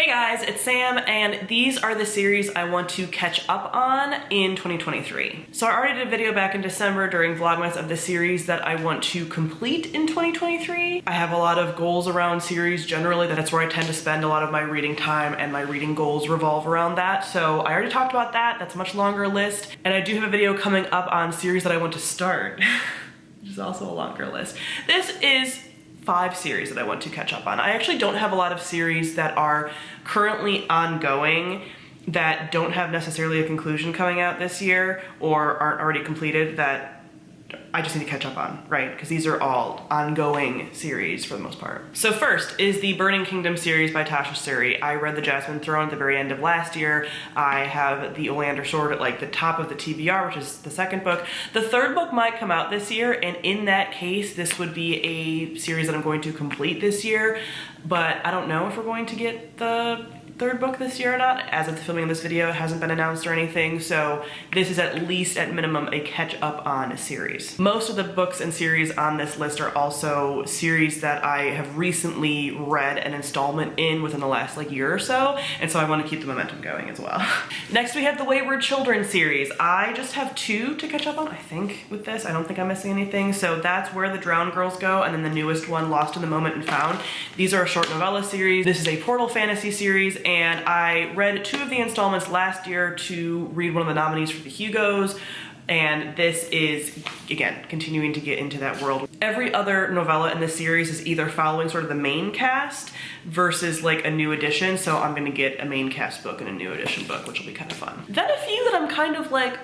Hey guys, it's Sam, and these are the series I want to catch up on in 2023. So I already did a video back in December during Vlogmas of the series that I want to complete in 2023. I have a lot of goals around series generally. That's where I tend to spend a lot of my reading time, and my reading goals revolve around that. So I already talked about that. That's a much longer list. And I do have a video coming up on series that I want to start, which is also a longer list. This is 5 series that I want to catch up on. I actually don't have a lot of series that are currently ongoing that don't have necessarily a conclusion coming out this year or aren't already completed that I just need to catch up on, right? Because these are all ongoing series for the most part. So first is the Burning Kingdom series by Tasha Suri. I read the Jasmine Throne at the very end of last year. I have the Oleander Sword at like the top of the TBR, which is the second book. The third book might come out this year, and in that case, this would be a series that I'm going to complete this year, but I don't know if we're going to get the third book this year or not. As of the filming of this video, it hasn't been announced or anything, so this is at least at minimum a catch up on series. Most of the books and series on this list are also series that I have recently read an installment in within the last like year or so, and so I want to keep the momentum going as well. Next we have the Wayward Children series. I just have 2 to catch up on, I think, with this. I don't think I'm missing anything. So that's Where the Drowned Girls Go, and then the newest one, Lost in the Moment and Found. These are a short novella series. This is a portal fantasy series, and I read 2 of the installments last year to read one of the nominees for the Hugos, and this is, again, continuing to get into that world. Every other novella in the series is either following sort of the main cast versus like a new edition, so I'm gonna get a main cast book and a new edition book, which will be kind of fun. Then a few that I'm kind of like,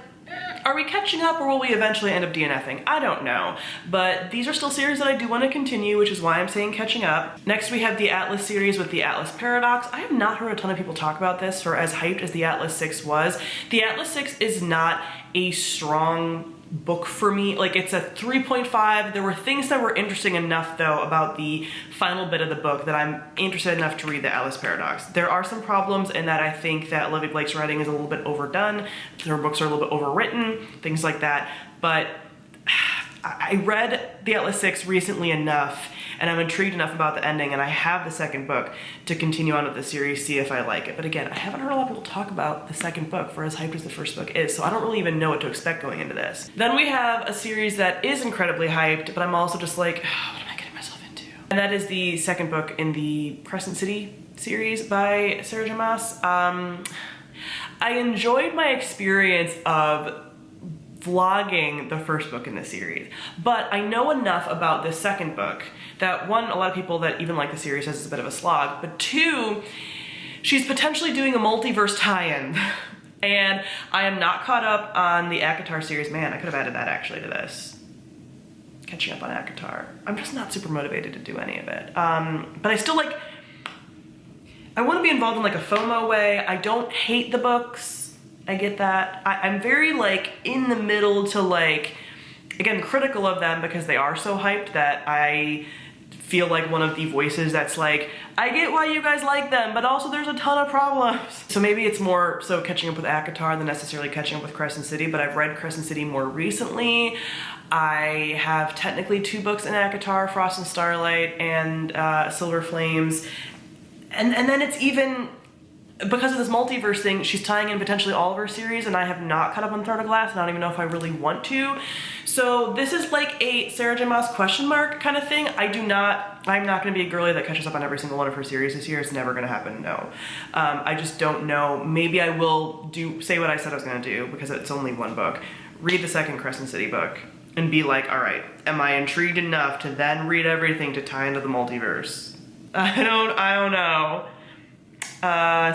are we catching up or will we eventually end up DNFing? I don't know, but these are still series that I do want to continue, which is why I'm saying catching up. Next we have the Atlas series with the Atlas Paradox. I have not heard a ton of people talk about this for as hyped as the Atlas 6 was. The Atlas 6 is not a strong book for me. Like, it's a 3.5. There were things that were interesting enough though about the final bit of the book that I'm interested enough to read the Atlas Paradox. There are some problems in that I think that Olivia Blake's writing is a little bit overdone. Her books are a little bit overwritten, things like that. But I read the Atlas 6 recently enough, and I'm intrigued enough about the ending, and I have the second book to continue on with the series, see if I like it. But again, I haven't heard a lot of people talk about the second book for as hyped as the first book is, so I don't really even know what to expect going into this. Then we have a series that is incredibly hyped, but I'm also just like, oh, what am I getting myself into? And that is the second book in the Crescent City series by Sarah J. Maas. I enjoyed my experience of vlogging the first book in the series, but I know enough about this second book that 1, a lot of people that even like the series says it's a bit of a slog, but 2, she's potentially doing a multiverse tie-in. And I am not caught up on the ACOTAR series. Man, I could have added that actually to this. Catching up on ACOTAR. I'm just not super motivated to do any of it. But I still like, I want to be involved in like a FOMO way. I don't hate the books. I get that. I'm very like in the middle to like, again, critical of them because they are so hyped that I feel like one of the voices that's like, I get why you guys like them, but also there's a ton of problems. So maybe it's more so catching up with ACOTAR than necessarily catching up with Crescent City, but I've read Crescent City more recently. I have technically 2 books in ACOTAR, Frost and Starlight and Silver Flames. And then it's even, because of this multiverse thing, she's tying in potentially all of her series, and I have not caught up on Throne of Glass, and I don't even know if I really want to. So this is like a Sarah J. Maas question mark kind of thing. I'm not gonna be a girly that catches up on every single one of her series this year. It's never gonna happen, no. I just don't know. Maybe I will say what I said I was gonna do, because it's only 1 book. Read the second Crescent City book, and be like, all right, am I intrigued enough to then read everything to tie into the multiverse? I don't know.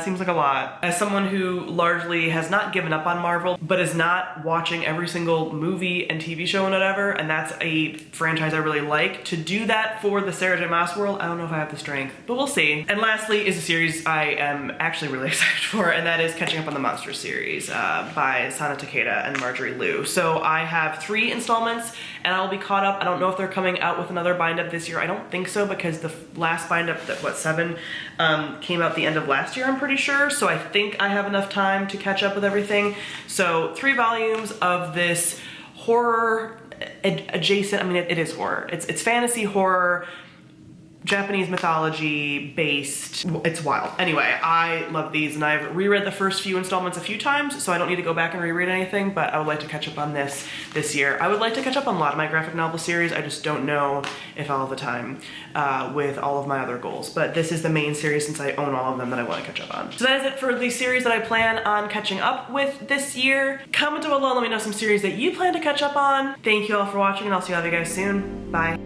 Seems like a lot. As someone who largely has not given up on Marvel, but is not watching every single movie and TV show and whatever, and that's a franchise I really like, to do that for the Sarah J. Maas world, I don't know if I have the strength, but we'll see. And lastly is a series I am actually really excited for, and that is catching up on the Monster series by Sana Takeda and Marjorie Liu. So I have 3 installments, and I'll be caught up. I don't know if they're coming out with another bind-up this year. I don't think so, because the last bind-up, that what, 7, came out the end of last year, I'm pretty sure. So I think I have enough time to catch up with everything. So 3 volumes of this horror adjacent, I mean, it is horror. It's fantasy horror Japanese mythology based. It's wild. Anyway, I love these, and I've reread the first few installments a few times, so I don't need to go back and reread anything, but I would like to catch up on this year. I would like to catch up on a lot of my graphic novel series. I just don't know if I'll have the time with all of my other goals, but this is the main series since I own all of them that I want to catch up on. So that is it for the series that I plan on catching up with this year. Comment down below, let me know some series that you plan to catch up on. Thank you all for watching, and I'll see all of you guys soon. Bye.